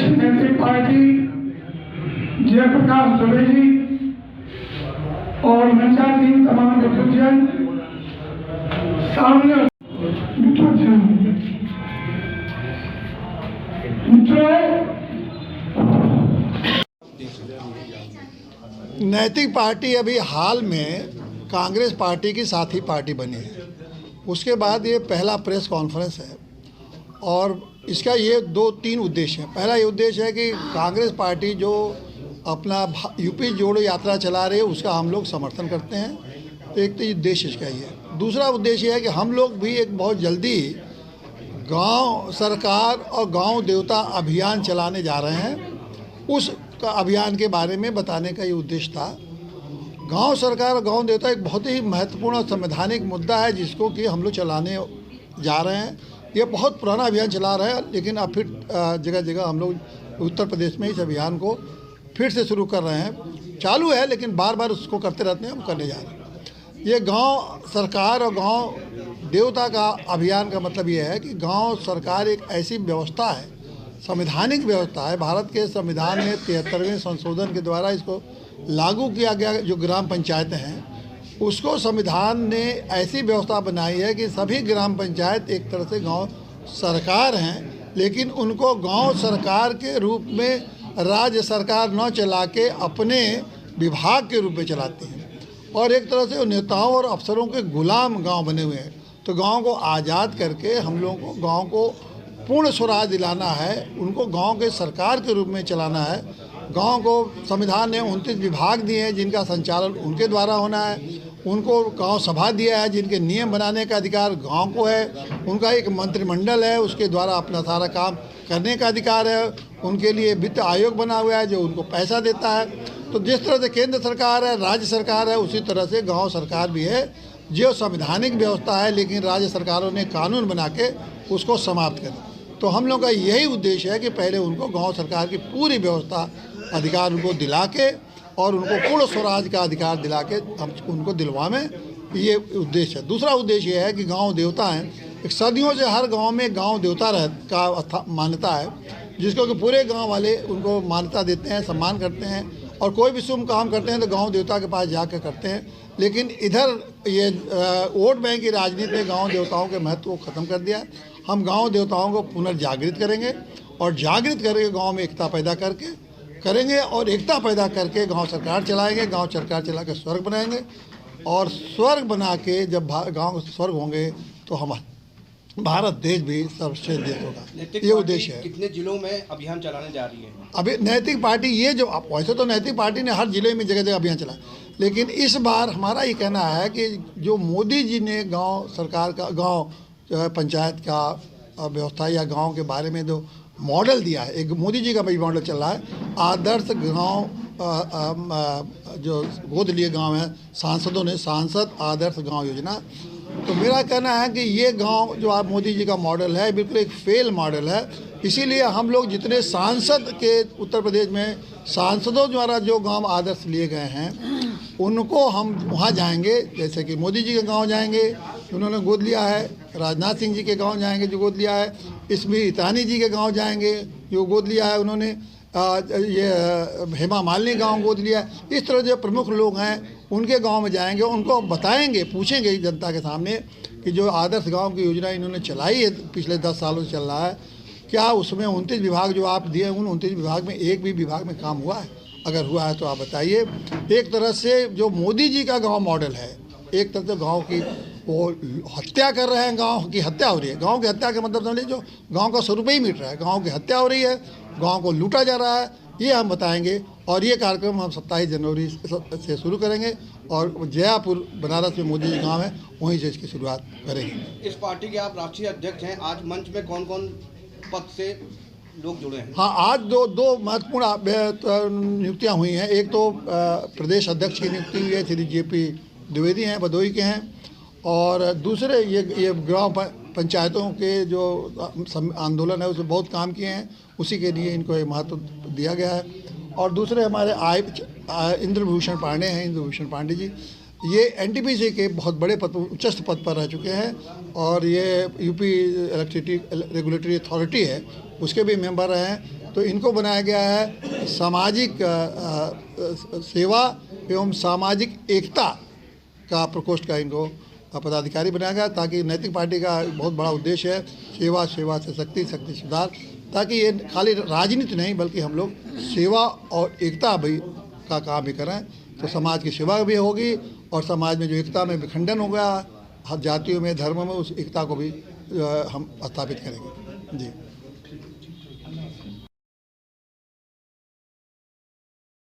प्रदेश नैतिक पार्टी जयप्रकाश दुबे जी और मंचा टीम तमाम बुजुर्गजन सामने नैतिक पार्टी अभी हाल में कांग्रेस पार्टी की साथी पार्टी बनी है। उसके बाद ये पहला प्रेस कॉन्फ्रेंस है और इसका ये 2-3 उद्देश्य हैं। पहला ये उद्देश्य है कि कांग्रेस पार्टी जो अपना यूपी जोड़ो यात्रा चला रही है उसका हम लोग समर्थन करते हैं। तो एक तो ये उद्देश्य इसका ही है। दूसरा उद्देश्य है कि हम लोग भी एक बहुत जल्दी गांव सरकार और गांव देवता अभियान चलाने जा रहे हैं। उस अभियान के बारे में बताने का ये उद्देश्य था। गांव सरकार और गांव देवता एक बहुत ही महत्वपूर्ण और संवैधानिक मुद्दा है जिसको कि हम लोग चलाने जा रहे हैं। ये बहुत पुराना अभियान चला रहे हैं, लेकिन अब फिर जगह जगह हम लोग उत्तर प्रदेश में इस अभियान को फिर से शुरू कर रहे हैं। चालू है लेकिन बार बार उसको करते रहते हैं, हम करने जा रहे हैं। ये गांव सरकार और गांव देवता का अभियान का मतलब ये है कि गांव सरकार एक ऐसी व्यवस्था है, संवैधानिक व्यवस्था है। भारत के संविधान में 73वें संशोधन के द्वारा इसको लागू किया गया। जो ग्राम पंचायतें हैं उसको संविधान ने ऐसी व्यवस्था बनाई है कि सभी ग्राम पंचायत एक तरह से गांव सरकार हैं, लेकिन उनको गांव सरकार के रूप में राज्य सरकार न चला के अपने विभाग के रूप में चलाती है और एक तरह से नेताओं और अफसरों के गुलाम गांव बने हुए हैं। तो गांव को आज़ाद करके हम लोगों को गांव को पूर्ण स्वराज दिलाना है, उनको गांव के सरकार के रूप में चलाना है। गांव को संविधान ने 29 विभाग दिए हैं जिनका संचालन उनके द्वारा होना है। उनको गांव सभा दिया है जिनके नियम बनाने का अधिकार गांव को है। उनका एक मंत्रिमंडल है, उसके द्वारा अपना सारा काम करने का अधिकार है। उनके लिए वित्त आयोग बना हुआ है जो उनको पैसा देता है। तो जिस तरह से केंद्र सरकार है, राज्य सरकार है, उसी तरह से गांव सरकार भी है जो संवैधानिक व्यवस्था है, लेकिन राज्य सरकारों ने कानून बना के उसको समाप्त कर। तो हम लोग का यही उद्देश्य है कि पहले उनको गांव सरकार की पूरी व्यवस्था अधिकार उनको दिला के और उनको पूर्ण स्वराज का अधिकार दिला के हम उनको दिलवाएं, ये उद्देश्य है। दूसरा उद्देश्य ये है कि गांव देवता हैं, एक सदियों से हर गांव में गांव देवता का मान्यता है जिसको कि पूरे गांव वाले उनको मान्यता देते हैं, सम्मान करते हैं और कोई भी शुभ काम करते हैं तो गांव देवता के पास जाकर करते हैं। लेकिन इधर ये वोट बैंक की राजनीति ने गांव देवताओं के महत्व को ख़त्म कर दिया। हम गांव देवताओं को पुनर्जागृत करेंगे और जागृत करके गांव में एकता पैदा करके करेंगे और एकता पैदा करके गांव सरकार चलाएंगे। गांव सरकार चला के स्वर्ग बनाएंगे और स्वर्ग बना के जब गांव स्वर्ग होंगे तो हमारा भारत देश भी सर्वश्रेष्ठ देश होगा। ये उद्देश्य है। कितने जिलों में अभियान चलाने जा रही है? अभी नैतिक पार्टी ये जो वैसे तो नैतिक पार्टी ने हर जिले में जगह जगह अभियान चला, लेकिन इस बार हमारा ये कहना है कि जो मोदी जी ने गांव सरकार का गांव पंचायत का व्यवस्था या गांव के बारे में जो मॉडल दिया है, एक मोदी जी का भी मॉडल चल रहा है, आदर्श गांव जो गोद लिए गांव है सांसदों ने, सांसद आदर्श गांव योजना। तो मेरा कहना है कि ये गांव जो आप मोदी जी का मॉडल है बिल्कुल एक फेल मॉडल है। इसीलिए हम लोग जितने सांसद के उत्तर प्रदेश में सांसदों द्वारा जो गांव आदर्श लिए गए हैं उनको हम वहाँ जाएंगे। जैसे कि मोदी जी के गांव जाएंगे, उन्होंने गोद लिया है, राजनाथ सिंह जी के गांव जाएंगे जो गोद लिया है, स्मृति ईरानी जी के गांव जाएंगे जो गोद लिया है उन्होंने, ये हेमा मालिनी गांव गोद लिया है। इस तरह जो प्रमुख लोग हैं उनके गांव में जाएंगे, उनको बताएंगे, पूछेंगे जनता के सामने कि जो आदर्श गांव की योजना इन्होंने चलाई है पिछले 10 सालों से चल रहा है, क्या उसमें 29 विभाग जो आप दिए उन 29 विभाग में एक भी विभाग में काम हुआ है? अगर हुआ है तो आप बताइए। एक तरह से जो मोदी जी का गाँव मॉडल है, एक तरह से गाँव की वो हत्या कर रहे हैं, गांव की हत्या हो रही है। गांव की हत्या का मतलब समझिए जो गांव का स्वरूप ही मिट रहा है, गांव की हत्या हो रही है, गांव को लूटा जा रहा है, ये हम बताएंगे। और ये कार्यक्रम हम 27 जनवरी से शुरू करेंगे और जयापुर बनारस में मोदी जी गाँव है वहीं से इसकी शुरुआत करेंगे। इस पार्टी के आप राष्ट्रीय अध्यक्ष हैं, आज मंच में कौन कौन पद से लोग जुड़े हैं? हाँ, आज दो महत्वपूर्ण नियुक्तियाँ हुई हैं। एक तो प्रदेश अध्यक्ष की नियुक्ति हुई है, श्री JP द्विवेदी हैं, भदोही के हैं, और दूसरे ये ग्राम पंचायतों के जो आंदोलन है उसमें बहुत काम किए हैं, उसी के लिए इनको ये महत्व दिया गया है। और दूसरे हमारे इंद्रभूषण पांडे हैं, इंद्रभूषण पांडे जी, ये NTPC के बहुत बड़े पद, उच्चस्थ पद पर रह चुके हैं और ये यूपी इलेक्ट्रिसिटी रेगुलेटरी अथॉरिटी है उसके भी मेंबर रहे हैं। तो इनको बनाया गया है सामाजिक सेवा एवं सामाजिक एकता का प्रकोष्ठ का इनको पदाधिकारी बनाया गया, ताकि नैतिक पार्टी का बहुत बड़ा उद्देश्य है सेवा, सेवा से शक्ति, शक्ति से सुधार, ताकि ये खाली राजनीति नहीं बल्कि हम लोग सेवा और एकता भी का काम भी करें। तो समाज की सेवा भी होगी और समाज में जो एकता में विखंडन हो गया हर जातियों में, धर्मों में, उस एकता को भी हम स्थापित करेंगे। जी।